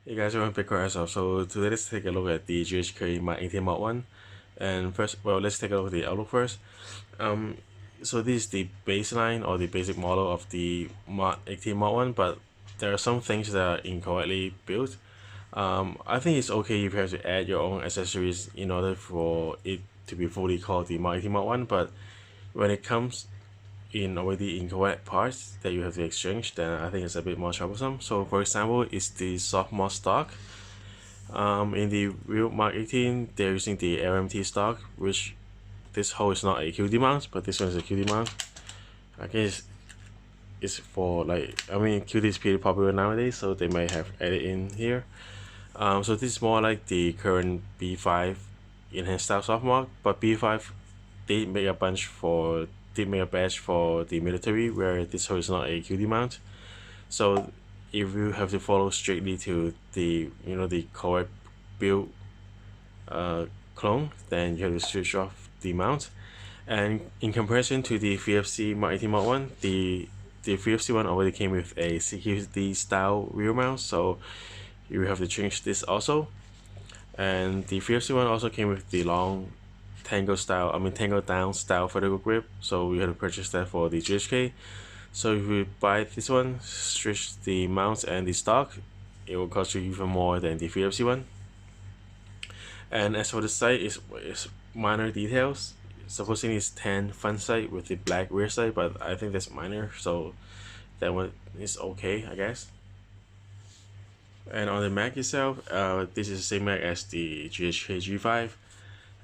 Hey guys, welcome back to Airsoft. So today let's take a look at the GHK Mk18 Mod1. And first, well, let's take a look at the outlook first. So this is the baseline or the basic model of the Mod18 Mod1, but there are some things that are incorrectly built. I think it's okay if you have to add your own accessories in order for it to be fully called the Mod18 Mod1, but when it comes in already incorrect parts that you have to exchange, then I think it's a bit more troublesome. So for example, it's the soft mod stock. In the real Mark 18, they're using the LMT stock, which this hole is not a QD mount, but this one is a QD mount. I guess it's for QD is pretty popular nowadays, so they might have added in here. So this is more like the current B5 enhanced style soft mod, but B5 did make a badge for the military where this hole is not a QD mount. So if you have to follow strictly to the the correct build clone, then you have to switch off the mount. And in comparison to the VFC Mk18 Mod1, the VFC one already came with a CQD style rear mount, so you have to change this also. And the VFC one also came with the long tango down style vertical grip, so we had to purchase that for the GHK. So if you buy this one, switch the mounts and the stock, it will cost you even more than the VFC one. And as for the sight, it's minor details. Supposedly it's tan front sight with the black rear sight, but I think that's minor, so that one is okay, I guess. And on the Mac itself, this is the same Mac as the GHK G5.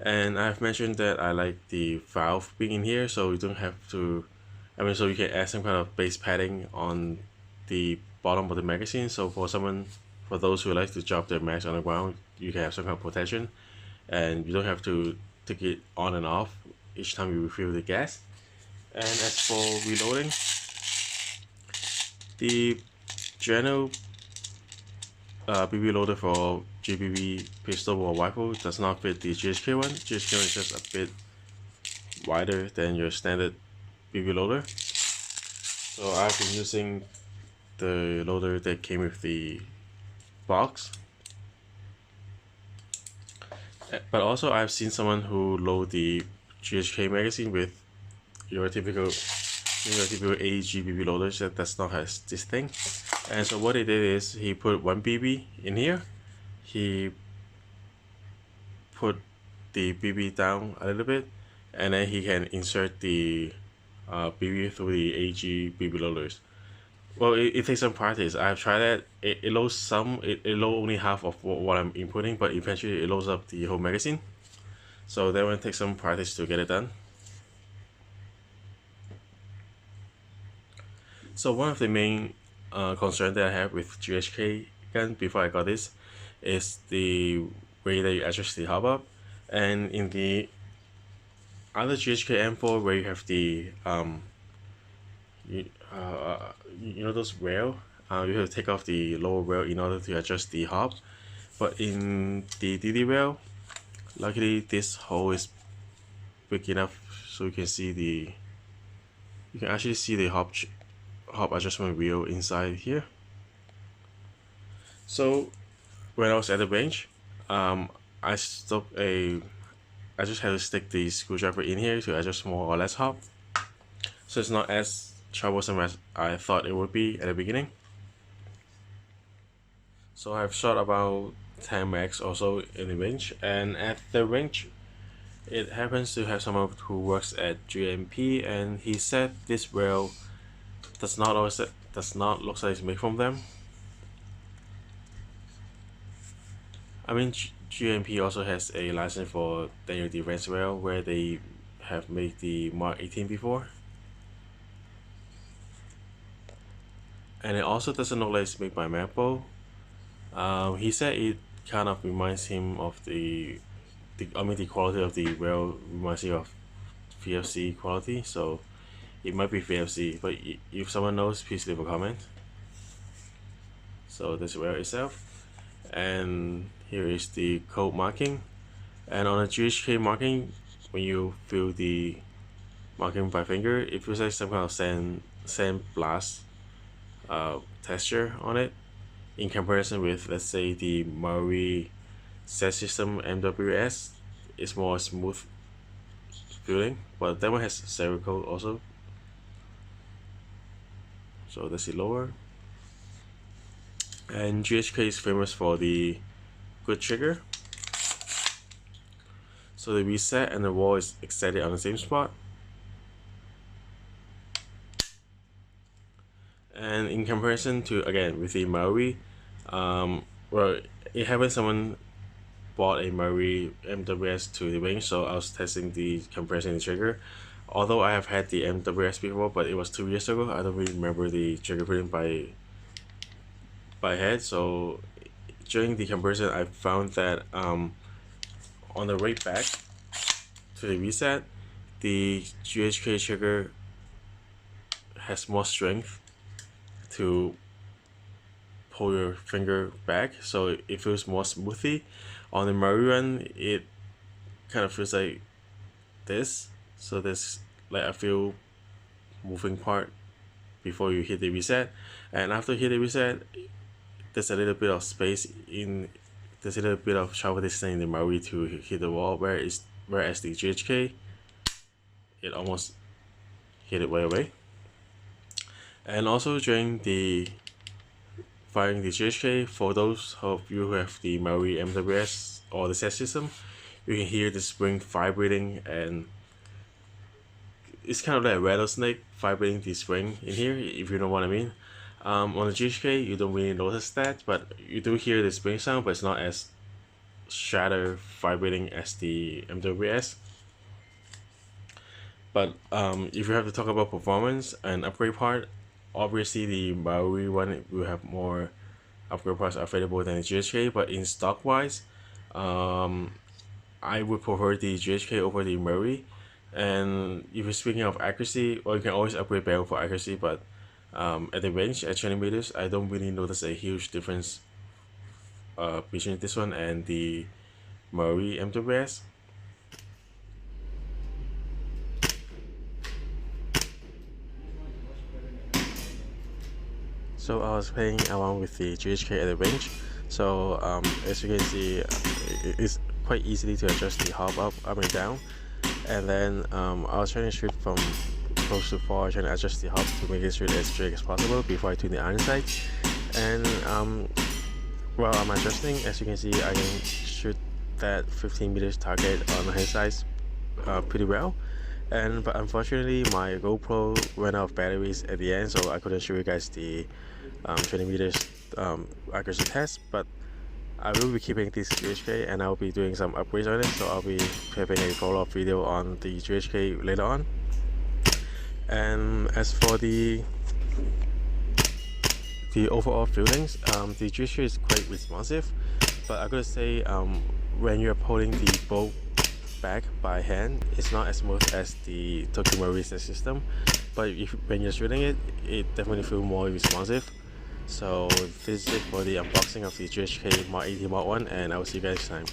And I've mentioned that I like the valve being in here, so you don't have to, so you can add some kind of base padding on the bottom of the magazine. So for those who like to drop their mags on the ground, you can have some kind of protection, and you don't have to take it on and off each time you refill the gas. And as for reloading, the general BB loader for GBB pistol or rifle does not fit the GHK one. GHK one is just a bit wider than your standard BB loader. So I've been using the loader that came with the box. But also I've seen someone who load the GHK magazine with your typical AEG BB loaders that does not have this thing. And so what he did is he put one BB in here, he put the BB down a little bit, and then he can insert the BB through the AEG BB loaders. Well, it takes some practice. I've tried that. It loads some, it loads only half of what I'm inputting, but eventually it loads up the whole magazine. So that one takes some practice to get it done. So one of the main concern that I have with GHK gun before I got this is the way that you adjust the hop up. And in the other GHK M4 where you have the those rail, you have to take off the lower rail in order to adjust the hop. But in the DD rail, luckily this hole is big enough so you can actually see the hop adjustment wheel inside here. So when I was at the range, I just had to stick the screwdriver in here to adjust more or less hop. So it's not as troublesome as I thought it would be at the beginning. So I've shot about 10 max also in the range, and at the range it happens to have someone who works at GMP, and he said this rail does not look like it's made from them. GMP also has a license for Daniel Defense rail where they have made the Mark 18 before. And it also doesn't look like it's made by Mapo. He said it kind of reminds him of the quality of the rail reminds him of VFC quality, so it might be VFC, but if someone knows, please leave a comment. So this rail itself, and here is the code marking. And on a GHK marking, when you feel the marking by finger, it feels like some kind of sand blast texture on it. in comparison with, let's say, the Marui set system MWS. It's more smooth feeling, but that one has Cerakote also. So that's the lower. And GHK is famous for the good trigger. So the reset and the wall is exactly on the same spot. And in comparison to, again, with the Marui, well, it happened someone bought a Marui MWS to the range, so I was testing the compression and trigger. Although I have had the MWS before, but it was 2 years ago, I don't really remember the trigger feeling by head. So during the comparison, I found that on the way back to the reset, the GHK trigger has more strength to pull your finger back, so it feels more smoothly. On the Marui one, it kind of feels like this. So there's like a few moving part before you hit the reset, and after you hit the reset, there's a little bit of space in, there's a little bit of travel distance in the Marui to hit the wall, whereas the GHK, it almost hit it right away. And also during the firing the GHK, for those of you who have the Marui MWS or the set system, you can hear the spring vibrating, and it's kind of like a rattlesnake vibrating the spring in here, if you know what I mean. On the GHK, you don't really notice that, but you do hear the spring sound, but it's not as shatter vibrating as the MWS. But if you have to talk about performance and upgrade part, obviously the Marui one will have more upgrade parts available than the GHK, but in stock wise, I would prefer the GHK over the Marui. And if you're speaking of accuracy, well, you can always upgrade barrel for accuracy, but at the range at 20 meters, I don't really notice a huge difference between this one and the Marui MWS. So I was playing around with the GHK at the range. So as you can see, it's quite easily to adjust the hop up and down. And then I was trying to shoot from close to far, trying to adjust the hop to make it shoot as straight as possible before I tune the iron sight. And while I'm adjusting, as you can see, I can shoot that 15 meters target on the hand sights pretty well. But unfortunately, my GoPro ran out of batteries at the end, so I couldn't show you guys the 20 meters accuracy test. But I will be keeping this GHK, and I'll be doing some upgrades on it, so I'll be having a follow-up video on the GHK later on. And as for the overall feelings, the GHK is quite responsive, but I gotta say, when you're pulling the bow back by hand, it's not as smooth as the Tokyo Marui system, but when you're shooting it, it definitely feels more responsive. So this is it for the unboxing of the GHK Mk18 Mod1, and I will see you guys next time.